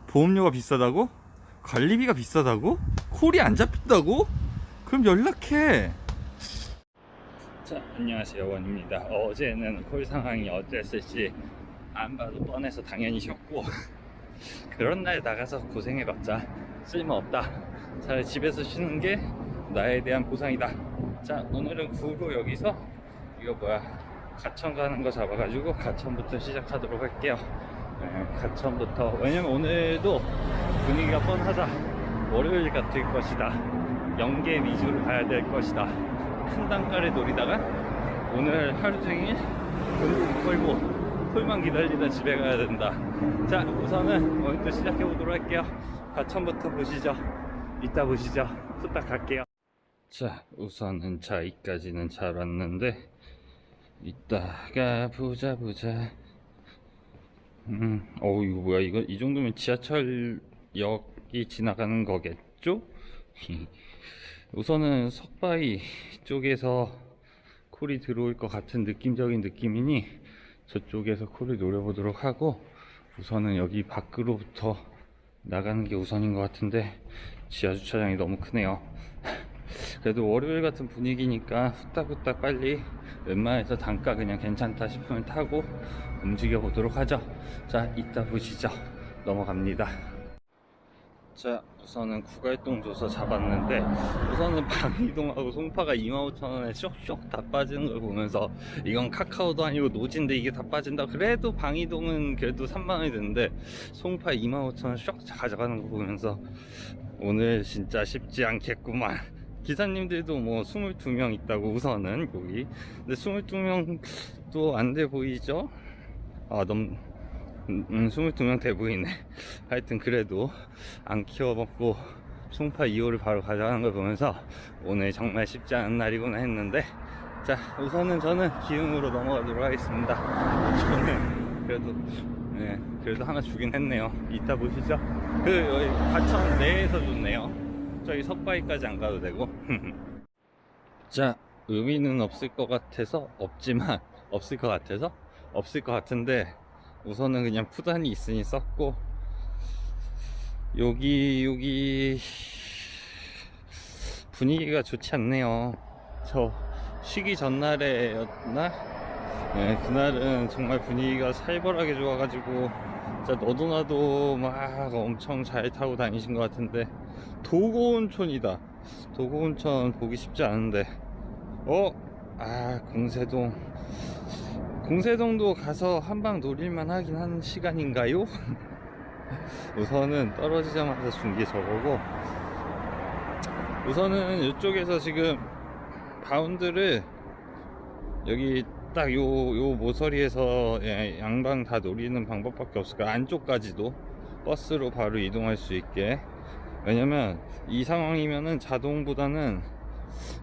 보험료가 비싸다고? 관리비가 비싸다고? 콜이 안 잡힌다고? 그럼 연락해. 자, 안녕하세요, 원입니다. 어제는 콜 상황이 어땠을지 안 봐도 뻔해서 당연히 쉬었고 그런 날 나가서 고생해봤자 쓸모없다. 차라리 집에서 쉬는 게 나에 대한 보상이다. 자, 오늘은 구로 여기서 이거 뭐야, 가천 가는 거 잡아가지고 가천부터 시작하도록 할게요. 가천부터. 왜냐면 오늘도 분위기가 뻔하다. 월요일 같을 것이다. 연계 위주로 가야 될 것이다. 큰 단가를 노리다가 오늘 하루 종일 돈 끌고 콜만 기다리다 집에 가야 된다. 자, 우선은 오늘도 시작해 보도록 할게요. 가천부터 보시죠. 이따 보시죠. 후딱 갈게요. 자, 우선은 자이까지는 잘 왔는데 이따가 보자. 이거 뭐야, 이거 이 정도면 지하철역이 지나가는 거겠죠? 우선은 석바위 쪽에서 콜이 들어올 것 같은 느낌적인 느낌이니 저쪽에서 콜을 노려보도록 하고, 우선은 여기 밖으로부터 나가는 게 우선인 것 같은데 지하주차장이 너무 크네요. 그래도 월요일 같은 분위기니까 후딱후딱 빨리 웬만해서 단가 그냥 괜찮다 싶으면 타고 움직여 보도록 하죠. 자, 이따 보시죠. 넘어갑니다. 자, 우선은 구갈동 줘서 잡았는데, 우선은 방이동하고 송파가 25,000원에 쇽쇽 다 빠지는 걸 보면서 이건 카카오도 아니고 노진데 이게 다 빠진다. 그래도 방이동은 그래도 3만원이 드는데 송파 25,000원 쇽 가져가는 거 보면서 오늘 진짜 쉽지 않겠구만. 기사님들도 뭐 22명 있다고 우선은 여기. 근데 22명도 안 돼 보이죠? 아, 너무 22명 돼 보이네. 하여튼 그래도 안 키워먹고 송파 2호를 바로 가져가는 걸 보면서 오늘 정말 쉽지 않은 날이구나 했는데, 자, 우선은 저는 기흥으로 넘어가도록 하겠습니다. 저는 그래도 하나 주긴 했네요. 이따 보시죠. 여기 가천 내에서 좋네요. 저기 석바위까지 안 가도 되고. 자, 의미는 없을 것 같아서 없지만, 없을 것 같아서 없을 것 같은데 우선은 그냥 푸단이 있으니 썼고, 여기 분위기가 좋지 않네요. 저 쉬기 전날에였나? 네, 그날은 정말 분위기가 살벌하게 좋아가지고 진짜 너도 나도 막 엄청 잘 타고 다니신 것 같은데, 도고온천이다. 도고온천 보기 쉽지 않은데. 공세동도 가서 한방 노릴만 하긴 한 시간인가요? 우선은 떨어지자마자 준 게 저거고, 우선은 이쪽에서 지금 바운드를 여기 딱 요 모서리에서 양방 다 노리는 방법밖에 없을 거야. 안쪽까지도 버스로 바로 이동할 수 있게. 왜냐면 이 상황이면은 자동보다는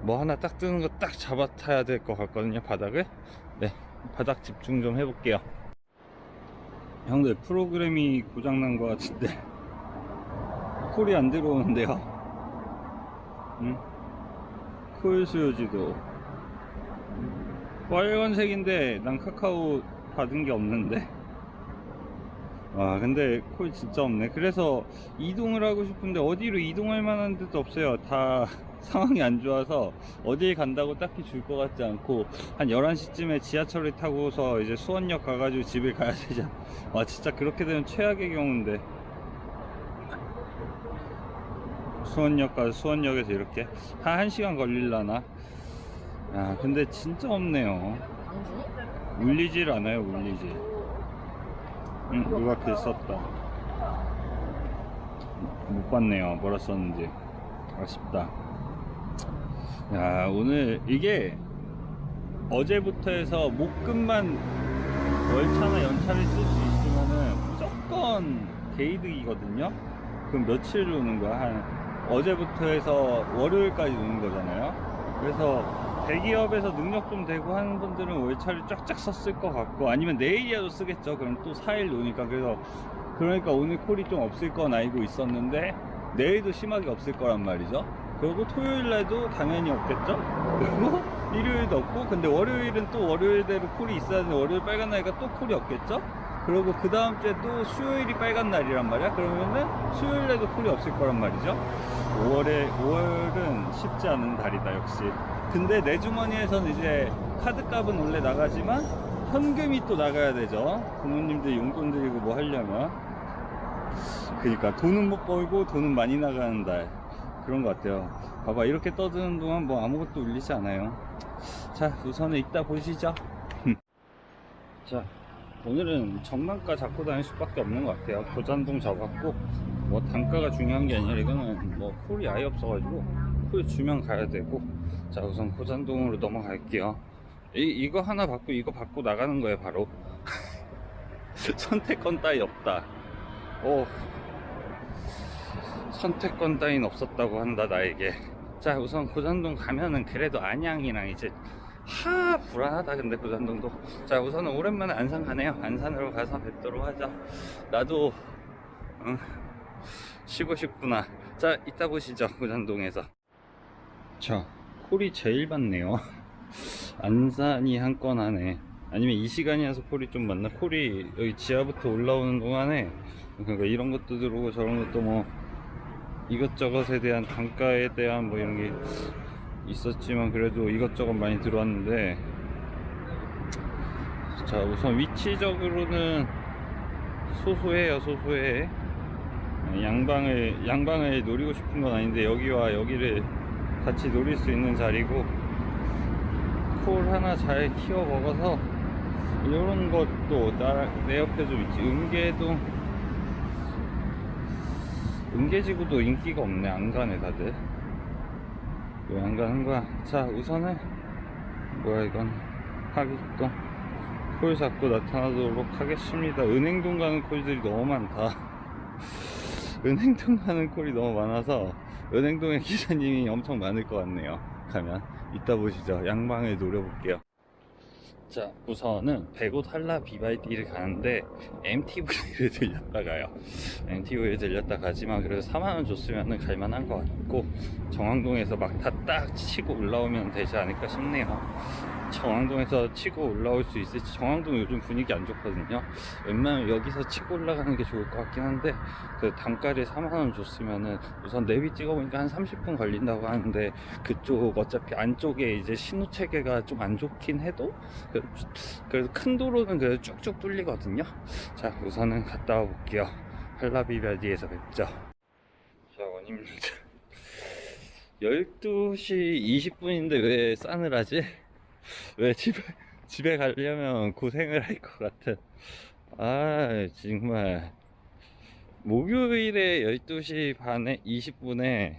뭐 하나 딱 뜨는 거 딱 잡아 타야 될 것 같거든요, 바닥을. 네, 바닥 집중 좀 해볼게요. 형들, 프로그램이 고장난 것 같은데 콜이 안 들어오는데요. 콜 수요지도 빨간색인데 난 카카오 받은 게 없는데. 근데 콜 진짜 없네. 그래서 이동을 하고 싶은데 어디로 이동할 만한 데도 없어요. 다 상황이 안 좋아서 어딜 간다고 딱히 줄 것 같지 않고, 한 11시쯤에 지하철을 타고서 이제 수원역 가가지고 집에 가야 되잖아. 진짜 그렇게 되면 최악의 경우인데. 수원역 가서 수원역에서 이렇게 한 1시간 걸릴라나? 근데 진짜 없네요. 울리질 않아요, 울리질. 누가 글 썼다. 못 봤네요, 뭐라 썼는지. 아쉽다. 야, 오늘 이게 어제부터 해서 목금만 월차나 연차를 쓸 수 있으면은 무조건 개이득이거든요. 그럼 며칠 노는 거야? 어제부터 해서 월요일까지 노는 거잖아요. 그래서 대기업에서 능력 좀 되고 하는 분들은 월차를 쫙쫙 썼을 것 같고, 아니면 내일이라도 쓰겠죠. 그럼 또 4일 노니까. 그러니까 오늘 콜이 좀 없을 건 알고 있었는데 내일도 심하게 없을 거란 말이죠. 그리고 토요일날도 당연히 없겠죠. 그리고 일요일도 없고. 근데 월요일은 또 월요일대로 콜이 있어야 되는데 월요일 빨간 날이니까 또 콜이 없겠죠. 그리고 그 다음 주에 또 수요일이 빨간 날이란 말이야. 그러면은 수요일에도 콜이 없을 거란 말이죠. 5월은 쉽지 않은 달이다 역시. 근데 내 주머니에서는 이제 카드값은 원래 나가지만 현금이 또 나가야 되죠. 부모님들 용돈 드리고 뭐 하려면. 그러니까 돈은 못 벌고 돈은 많이 나가는 달, 그런 것 같아요. 봐봐, 이렇게 떠드는 동안 뭐 아무것도 울리지 않아요. 자, 우선은 이따 보시죠. 자, 오늘은 정만가 잡고 다닐 수밖에 없는 것 같아요. 고잔동 잡았고, 뭐 단가가 중요한 게 아니라 이거는 뭐 콜이 아예 없어가지고 콜 주면 가야 되고. 자, 우선 고잔동으로 넘어갈게요. 이거 하나 받고 이거 받고 나가는 거예요 바로. 선택권 따위 없다. 오, 선택권 따윈 없었다고 한다 나에게. 자, 우선 고잔동 가면은 그래도 안양이랑 이제 불안하다. 근데 고잔동도. 자, 우선은 오랜만에 안산 가네요. 안산으로 가서 뵙도록 하자. 나도 쉬고 싶구나. 자, 이따 보시죠. 고잔동에서. 자, 콜이 제일 많네요. 안산이 한 건 하네. 아니면 이 시간이어서 콜이 좀 많나? 콜이 여기 지하부터 올라오는 동안에 그러니까 이런 것도 들어오고 저런 것도 뭐 이것저것에 대한 단가에 대한 뭐 이런 게 있었지만 그래도 이것저것 많이 들어왔는데. 자, 우선 위치적으로는 소소해요. 소소해. 양방을 노리고 싶은 건 아닌데 여기와 여기를 같이 노릴 수 있는 자리고, 콜 하나 잘 키워 먹어서 이런 것도 내 옆에 좀 있지. 은계지구도 인기가 없네. 안 가네 다들. 왜 안 가는 거야? 자, 우선은 뭐야 이건, 하객동 콜 잡고 나타나도록 하겠습니다. 은행동 가는 콜들이 너무 많다. 은행동 가는 콜이 너무 많아서 은행동에 기사님이 엄청 많을 것 같네요. 가면 이따 보시죠. 양방을 노려볼게요. 자, 우선은 백옷 한라 비발디를 가는데 MTV를 들렸다 가요. MTV를 들렸다 가지만 그래도 4만원 줬으면 갈만한 것 같고, 정왕동에서 막 다 딱 치고 올라오면 되지 않을까 싶네요. 정왕동에서 치고 올라올 수 있을지. 정왕동 요즘 분위기 안 좋거든요. 웬만하면 여기서 치고 올라가는 게 좋을 것 같긴 한데, 그 단가를 4만원 줬으면은 우선 내비 찍어보니까 한 30분 걸린다고 하는데, 그쪽 어차피 안쪽에 이제 신호 체계가 좀 안 좋긴 해도 그래도 큰 도로는 그래도 쭉쭉 뚫리거든요. 자, 우선은 갔다 와 볼게요. 한라비바디에서 뵙죠. 자, 원입니다. 12시 20분인데 왜 싸늘하지? 왜 집에 가려면 고생을 할 것 같은. 정말 목요일에 12시 반에 20분에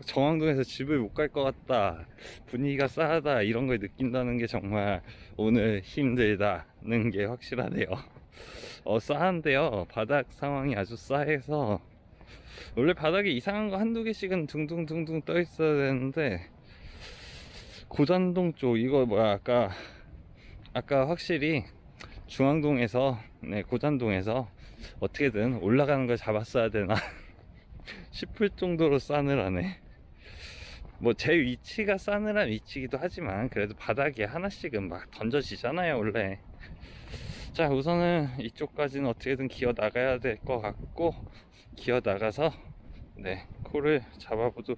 정왕동에서 집을 못 갈 것 같다, 분위기가 싸하다, 이런 걸 느낀다는 게 정말 오늘 힘들다는 게 확실하네요. 싸한데요. 바닥 상황이 아주 싸해서, 원래 바닥에 이상한 거 한두 개씩은 둥둥둥둥 떠 있어야 되는데, 고잔동 쪽 이거 뭐야, 아까 확실히 중앙동에서 고잔동에서 어떻게든 올라가는 걸 잡았어야 되나 싶을 정도로 싸늘하네. 뭐 제 위치가 싸늘한 위치기도 하지만 그래도 바닥에 하나씩은 막 던져지잖아요 원래. 자, 우선은 이쪽까지는 어떻게든 기어 나가야 될 것 같고, 기어 나가서 콜을 잡아보도.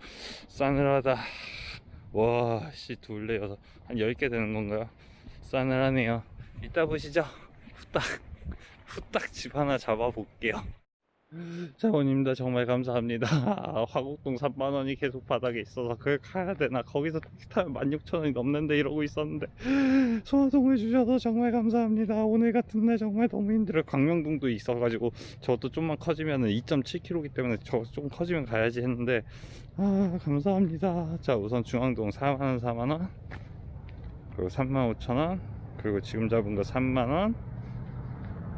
싸늘하다. 와, 둘레 여섯 한 10개 되는 건가요? 싸늘하네요. 이따 보시죠. 후딱 집 하나 잡아볼게요. 자, 원입니다. 정말 감사합니다. 화곡동 3만원이 계속 바닥에 있어서 그걸 가야 되나, 거기서 택시 타면 16,000원이 넘는데 이러고 있었는데 소화동을 주셔서 정말 감사합니다. 오늘 같은 날 정말 너무 힘들어요. 광명동도 있어가지고 저것도 좀만 커지면은 2.7km이기 때문에 저 좀 커지면 가야지 했는데 감사합니다. 자, 우선 중앙동 4만원, 그리고 35,000원, 그리고 지금 잡은 거 3만원,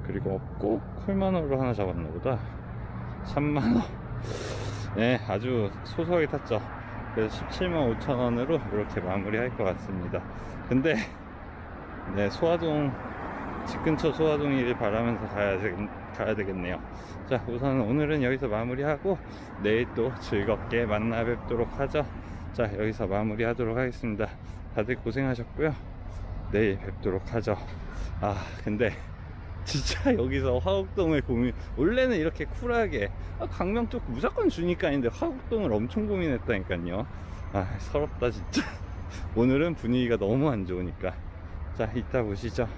그리고 없고 콜만원으로 하나 잡았나 보다. 3만원. 네, 아주 소소하게 탔죠. 그래서 175,000원으로 이렇게 마무리 할 것 같습니다. 근데 소화동, 집 근처 소화동이길 바라면서 가야 되겠네요. 자, 우선 오늘은 여기서 마무리하고 내일 또 즐겁게 만나 뵙도록 하죠. 자, 여기서 마무리 하도록 하겠습니다. 다들 고생하셨고요. 내일 뵙도록 하죠. 근데 진짜 여기서 화곡동을 고민, 원래는 이렇게 쿨하게 강명 쪽 무조건 주니까 했는데 화곡동을 엄청 고민했다니까요. 아 서럽다 진짜. 오늘은 분위기가 너무 안 좋으니까. 자 이따 보시죠.